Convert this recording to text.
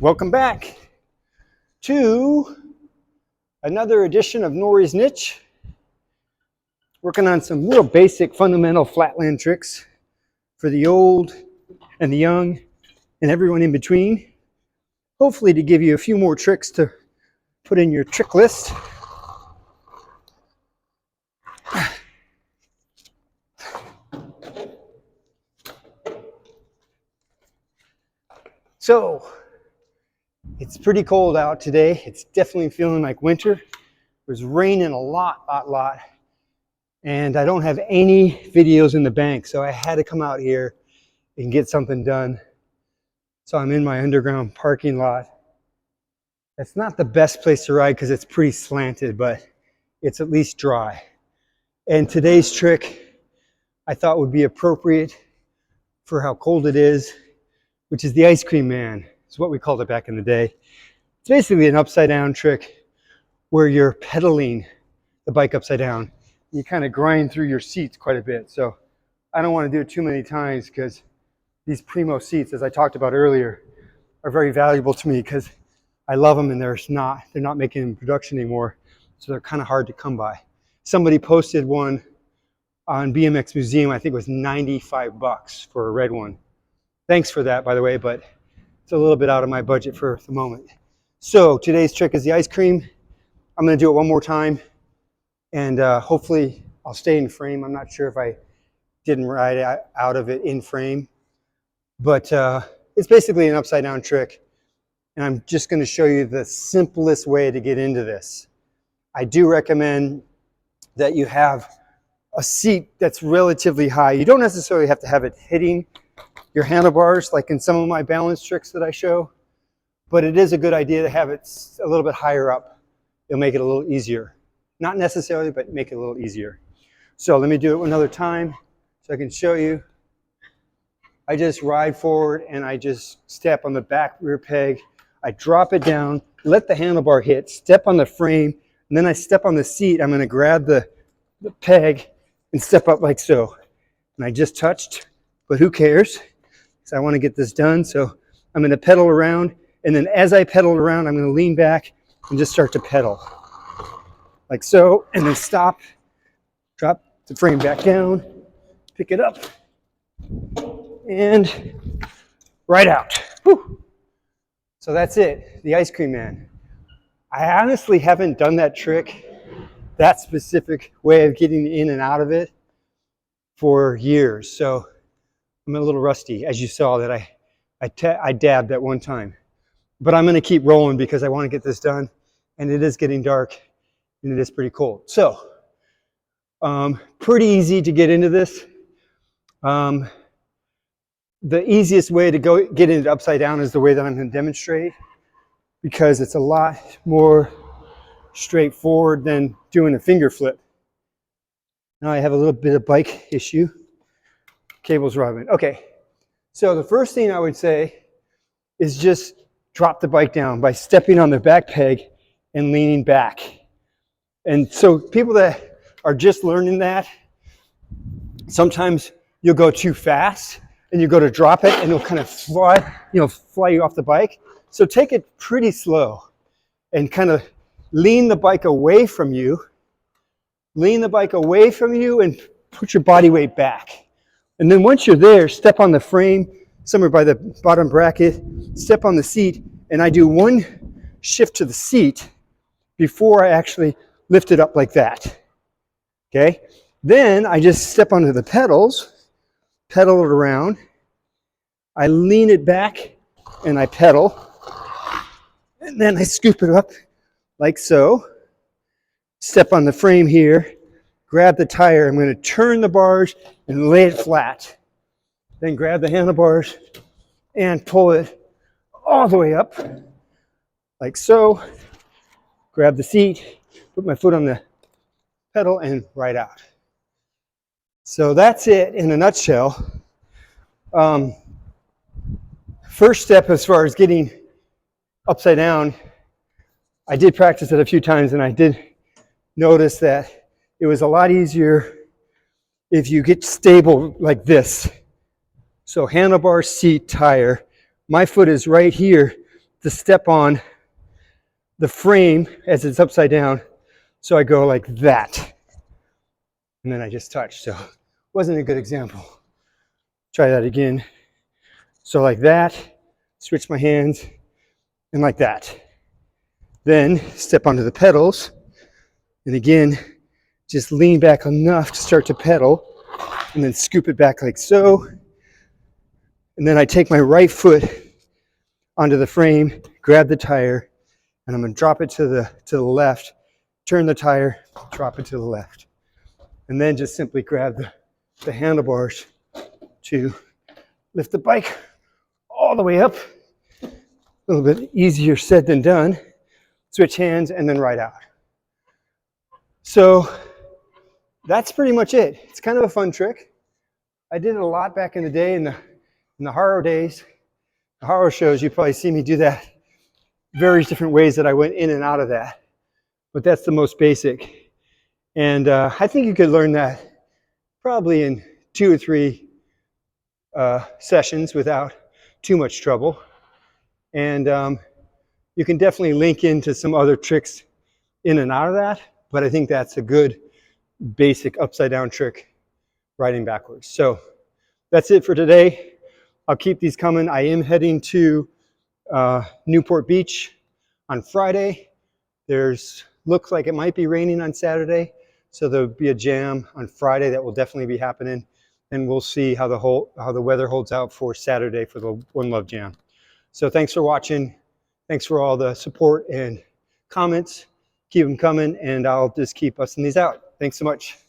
Welcome back to another edition of Nourie's Niche. Working on some real basic fundamental flatland tricks for the old and the young and everyone in between. Hopefully to give you a few more tricks to put in your trick list. So, it's pretty cold out today. It's definitely feeling like winter. It was raining a lot. And I don't have any videos in the bank, so I had to come out here and get something done. So I'm in my underground parking lot. It's not the best place to ride because it's pretty slanted, but it's at least dry. And today's trick I thought would be appropriate for how cold it is, which is the ice cream man. It's what we called it back in the day. It's basically an upside down trick where you're pedaling the bike upside down. You kind of grind through your seats quite a bit. So I don't want to do it too many times because these Primo seats, as I talked about earlier, are very valuable to me because I love them and they're not making them in production anymore. So they're kind of hard to come by. Somebody posted one on BMX Museum. I think it was 95 bucks for a red one. Thanks for that, by the way, but it's a little bit out of my budget for the moment. So today's trick is the ice cream. I'm going to do it one more time, and hopefully I'll stay in frame. I'm not sure if I didn't ride out of it in frame, but it's basically an upside down trick, and I'm just going to show you the simplest way to get into this. I do recommend that you have a seat that's relatively high. You don't necessarily have to have it hitting your handlebars like in some of my balance tricks that I show, but it is a good idea to have it a little bit higher up. It'll make it a little easier. Not necessarily, but make it a little easier. So let me do it another time so I can show you. I just ride forward and I just step on the back rear peg. I drop it down, let the handlebar hit, step on the frame, and then I step on the seat. I'm going to grab the peg and step up like so. And I just touched, but who cares? So I want to get this done, so I'm going to pedal around, and then as I pedal around, I'm going to lean back and just start to pedal. Like so, and then stop, drop the frame back down, pick it up, and right out. Whew. So that's it, the ice cream man. I honestly haven't done that trick, that specific way of getting in and out of it for years, so I'm a little rusty, as you saw that I dabbed at one time. But I'm going to keep rolling because I want to get this done, and it is getting dark, and it is pretty cold. So, pretty easy to get into this. The easiest way to get into upside down is the way that I'm going to demonstrate, because it's a lot more straightforward than doing a finger flip. Now I have a little bit of bike issue. Cable's rubbing. Okay, so the first thing I would say is just drop the bike down by stepping on the back peg and leaning back. And so people that are just learning that, sometimes you'll go too fast and you go to drop it and it'll kind of fly you off the bike. So take it pretty slow and kind of lean the bike away from you. Lean the bike away from you and put your body weight back. And then once you're there, step on the frame, somewhere by the bottom bracket, step on the seat, and I do one shift to the seat before I actually lift it up like that. Okay? Then I just step onto the pedals, pedal it around, I lean it back, and I pedal, and then I scoop it up like so, step on the frame here, grab the tire, I'm going to turn the bars and lay it flat. Then grab the handlebars and pull it all the way up, like so. Grab the seat, put my foot on the pedal, and ride out. So that's it in a nutshell. First step as far as getting upside down, I did practice it a few times, and I did notice that it was a lot easier if you get stable like this. So handlebar, seat, tire. My foot is right here, to step on the frame as it's upside down. So I go like that. And then I just touch. So it wasn't a good example. Try that again. So like that, switch my hands, and like that. Then step onto the pedals. And again, just lean back enough to start to pedal. And then scoop it back like so. And then I take my right foot onto the frame, grab the tire, and I'm going to drop it to the left, turn the tire, drop it to the left. And then just simply grab the handlebars to lift the bike all the way up. A little bit easier said than done. Switch hands and then right out. So that's pretty much it. It's kind of a fun trick. I did it a lot back in the day in the horror days. The horror shows, you probably see me do that various different ways that I went in and out of that. But that's the most basic. And I think you could learn that probably in 2 or 3 sessions without too much trouble. And you can definitely link into some other tricks in and out of that. But I think that's a good basic upside down trick, riding backwards. So that's it for today. I'll keep these coming. I am heading to Newport Beach on Friday. Looks like it might be raining on Saturday, so there'll be a jam on Friday that will definitely be happening, and we'll see how the weather holds out for Saturday for the One Love Jam. So thanks for watching. Thanks for all the support and comments. Keep them coming, and I'll just keep busting these out. Thanks so much.